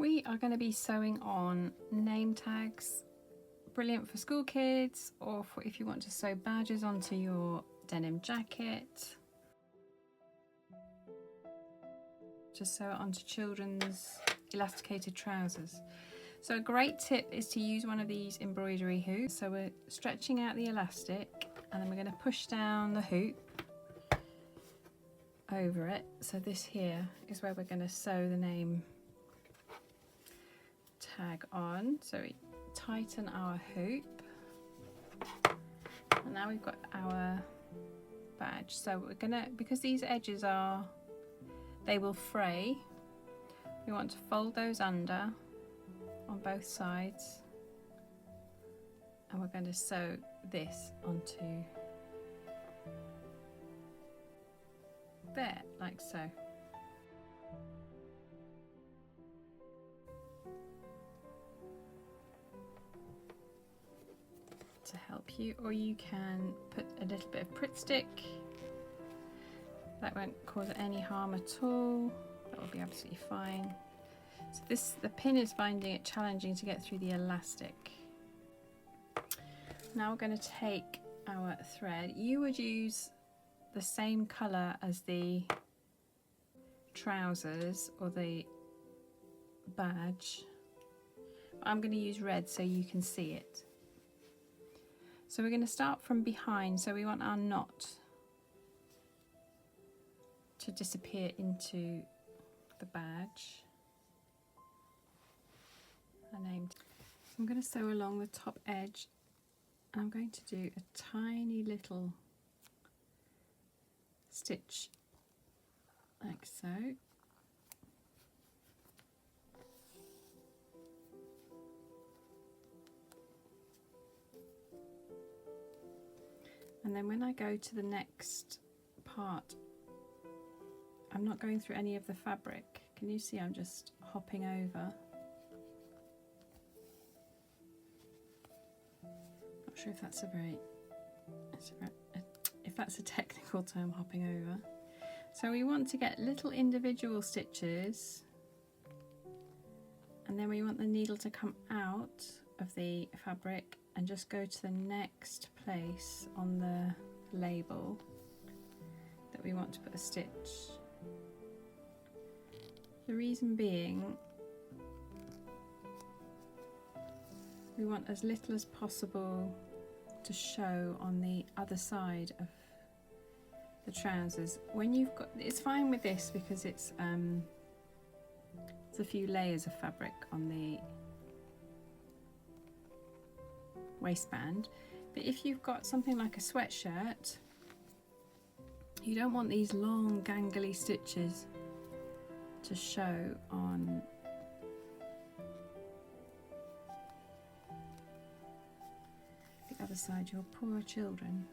We are going to be sewing on name tags, brilliant for school kids, or for if you want to sew badges onto your denim jacket. Just sew it onto children's elasticated trousers. So a great tip is to use one of these embroidery hoops. So we're stretching out the elastic and then we're going to push down the hoop over it. So this here is where we're going to sew the name tag on. So we tighten our hoop and now we've got our badge. So we're gonna, because these edges they will fray, we want to fold those under on both sides and we're going to sew this onto there, like so. To help you, or you can put a little bit of Pritt stick. That won't cause any harm at all. That will be absolutely fine. So the pin is finding it challenging to get through the elastic. Now we're going to take our thread. You would use the same colour as the trousers or the badge. I'm going to use red so you can see it. So we're going to start from behind, so we want our knot to disappear into the badge. So I'm going to sew along the top edge and I'm going to do a tiny little stitch like so. And then when I go to the next part, I'm not going through any of the fabric. Can you see I'm just hopping over? Not sure if that's if that's a technical term, hopping over. So we want to get little individual stitches and then we want the needle to come out of the fabric and just go to the next place on the label that we want to put a stitch. The reason being, we want as little as possible to show on the other side of the trousers. When you've got, it's fine with this because it's a few layers of fabric on the waistband, but if you've got something like a sweatshirt, you don't want these long gangly stitches to show on the other side. Your poor children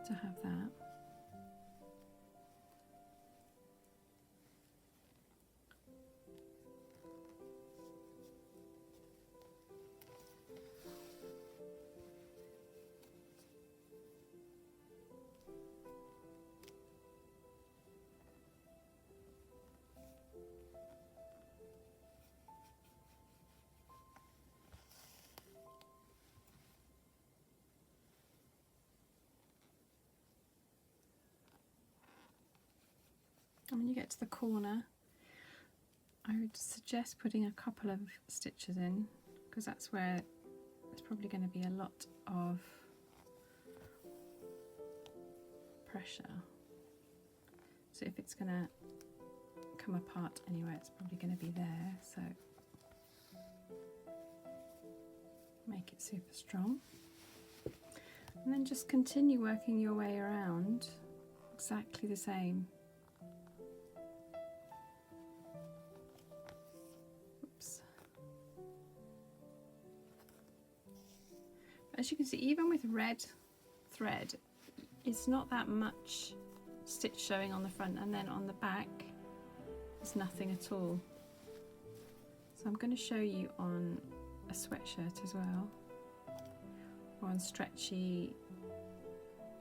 to have that. And when you get to the corner, I would suggest putting a couple of stitches in because that's where there's probably going to be a lot of pressure. So if it's going to come apart anyway, it's probably going to be there. So make it super strong. And then just continue working your way around exactly the same. As you can see, even with red thread, it's not that much stitch showing on the front, and then on the back there's nothing at all. So I'm going to show you on a sweatshirt as well, or on stretchy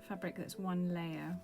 fabric that's one layer.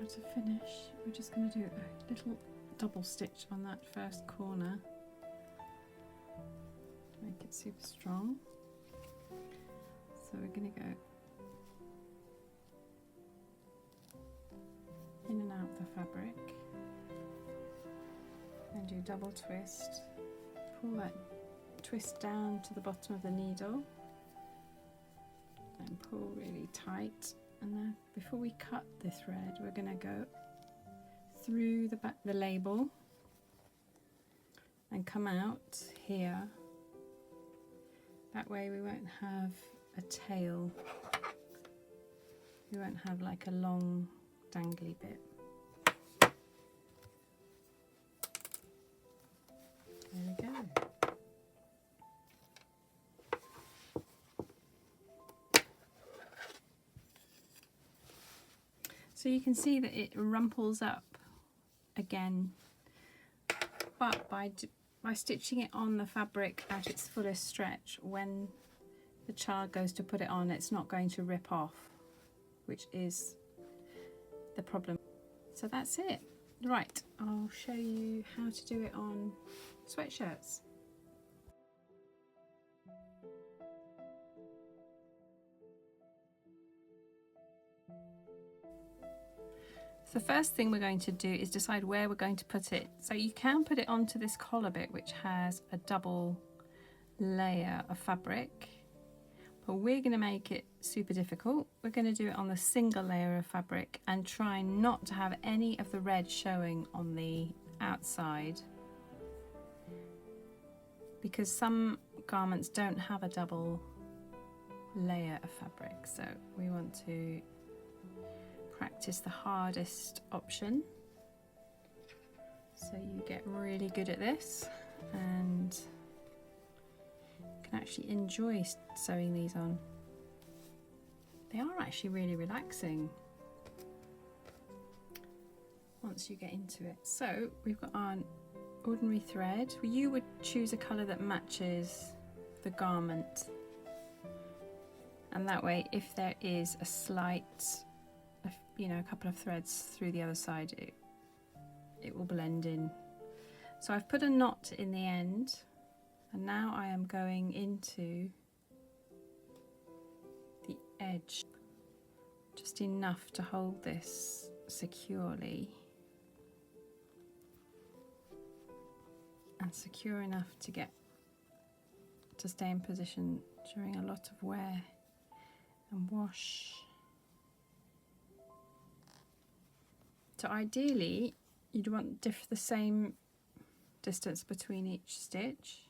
To finish, we're just going to do a little double stitch on that first corner, make it super strong. So we're going to go in and out of the fabric and do double twist, pull that twist down to the bottom of the needle and pull really tight. And then before we cut the thread, we're going to go through the label and come out here. That way we won't have a tail. We won't have like a long dangly bit. There we go. So you can see that it rumples up again, but by stitching it on the fabric at its fullest stretch, when the child goes to put it on, it's not going to rip off, which is the problem. So that's it. Right, I'll show you how to do it on sweatshirts. So the first thing we're going to do is decide where we're going to put it. So you can put it onto this collar bit, which has a double layer of fabric, but we're going to make it super difficult. We're going to do it on the single layer of fabric and try not to have any of the red showing on the outside, because some garments don't have a double layer of fabric, so we want to practice the hardest option so you get really good at this and can actually enjoy sewing these on. They are actually really relaxing once you get into it. So we've got our ordinary thread. You would choose a colour that matches the garment, and that way if there is a slight, a couple of threads through the other side, it will blend in. So I've put a knot in the end, and now I am going into the edge, just enough to hold this securely and secure enough to stay in position during a lot of wear and wash. So ideally you'd want the same distance between each stitch.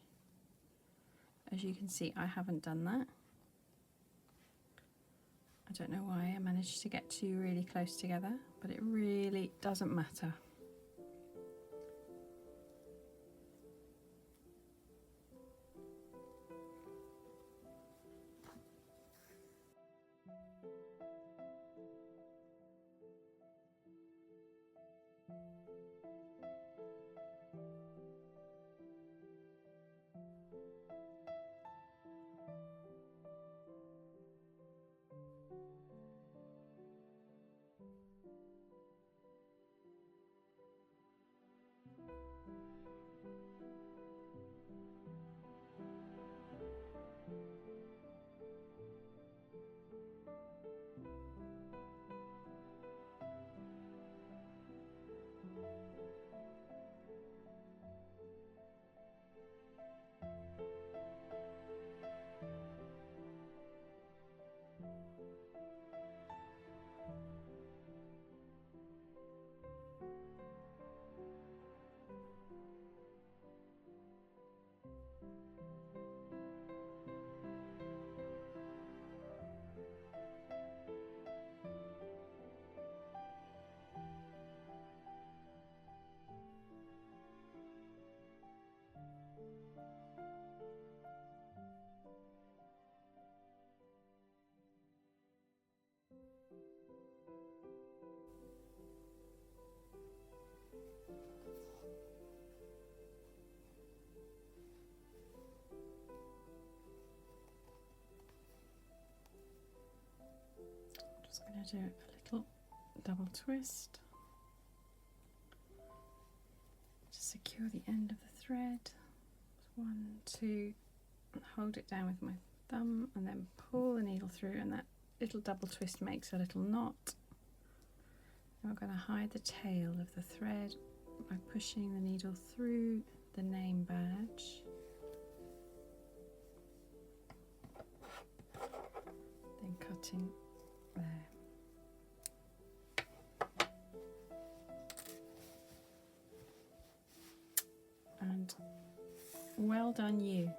As you can see, I haven't done that. I don't know why I managed to get two really close together, but it really doesn't matter. Just going to do a little double twist to secure the end of the thread. 1, 2, and hold it down with my thumb and then pull the needle through, and that little double twist makes a little knot. And we're going to hide the tail of the thread by pushing the needle through the name badge. Then cutting there. And well done you.